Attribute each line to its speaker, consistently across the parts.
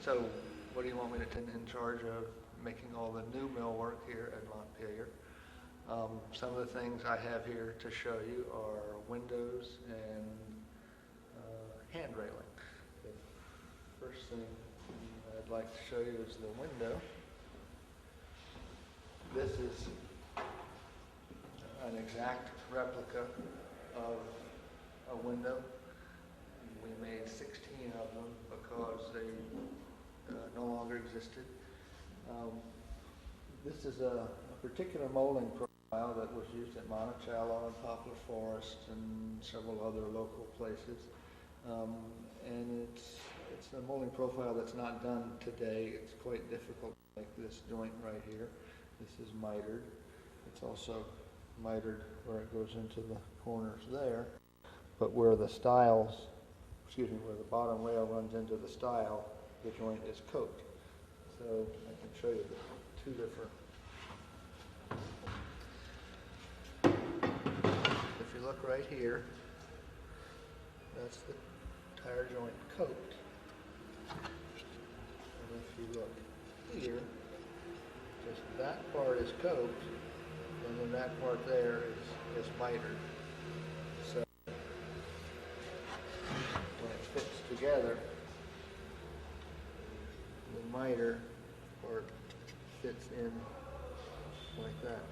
Speaker 1: So what do you want me to take in charge of making all the new millwork here at Montpelier? Some of the things I have here to show you are windows and hand railing. The first thing I'd like to show you is the window. This is an exact replica of a window. We made 16 of them because they no longer existed. This is a particular molding profile that was used at Monticello and Poplar Forest and several other local places. And it's a molding profile that's not done today. It's quite difficult, like this joint right here. This is mitered. It's also mitered where it goes into the corners there, but where the stiles, where the bottom rail runs into the stile, the joint is coped. So I can show you the two different. If you look right here, that's the tire joint coped. And if you look here, just that part is coped, and then that part there is mitered. So when it fits together, the miter part fits in like that.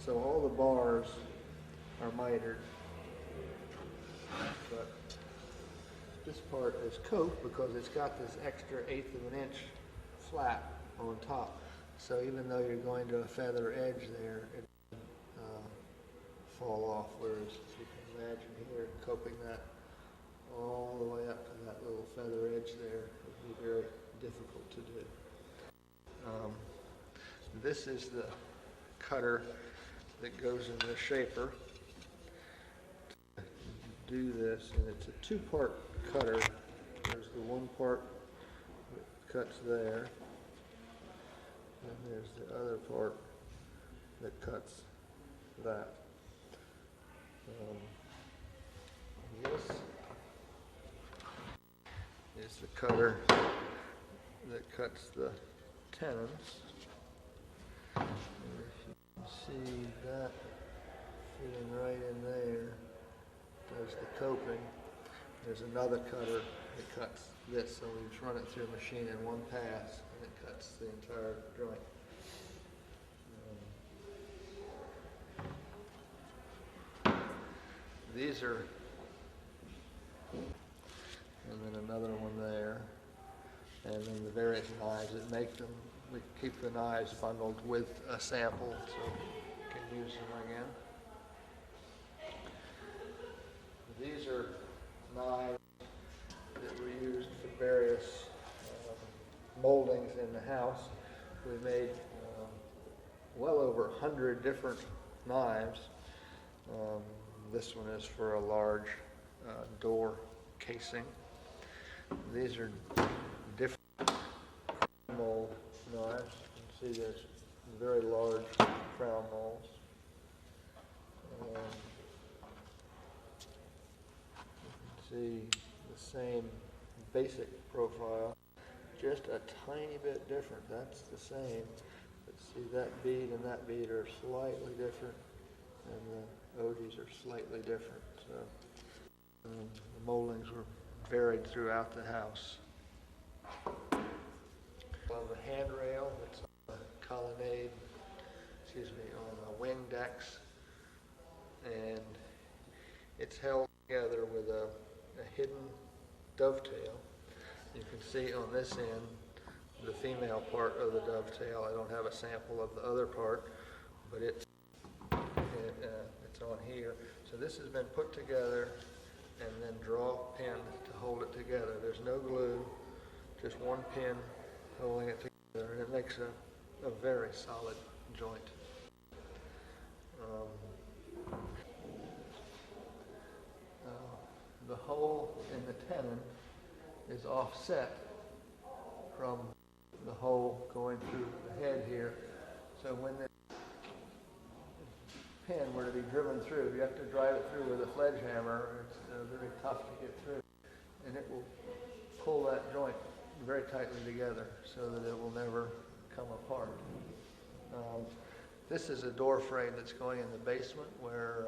Speaker 1: So all the bars are mitered, but this part is coped because it's got this extra 1/8 of an inch flat on top. So even though you're going to a feather edge there, it doesn't fall off, whereas you can imagine here, coping that all the way up to that little feather edge there would be very difficult to do. This is the cutter that goes in the shaper to do this, and it's a two-part cutter. There's the one part that cuts there, and there's the other part that cuts that. This is the cutter that cuts the tenons. And if you can see that fitting right in there, does the coping. There's another cutter that cuts this, so we just run it through a machine in one pass, and it cuts the entire joint. These are, and then another one there, and then the various knives that make them. We keep the knives bundled with a sample, so you can use them again. These are knives that were used for various moldings in the house. We made well over 100 different knives. This one is for a large door casing. These are different mold knives. You can see there's very large crown molds. You can see the same basic profile, just a tiny bit different. That's the same. But see, that bead and that bead are slightly different, and the OGs are slightly different. So the moldings were varied throughout the house. On the handrail, it's on a colonnade, on a wing decks, and it's held together with a hidden dovetail. You can see on this end the female part of the dovetail. I don't have a sample of the other part, but it's on here. So this has been put together and then draw pin to hold it together. There's no glue, just one pin holding it together, and it makes a very solid joint. The hole in the tenon is offset from the hole going through the head here. So when the pin were to be driven through, you have to drive it through with a sledgehammer. It's very tough to get through, and it will pull that joint very tightly together so that it will never come apart. This is a door frame that's going in the basement where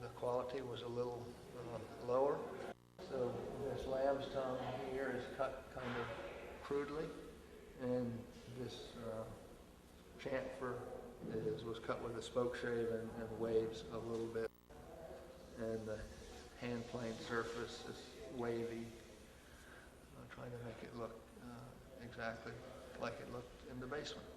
Speaker 1: the quality was a little lower. So this lamb's tongue here is cut kind of crudely, and this chamfer was cut with a spoke shave and waves a little bit. And the hand plane surface is wavy. I'm trying to make it look exactly like it looked in the basement.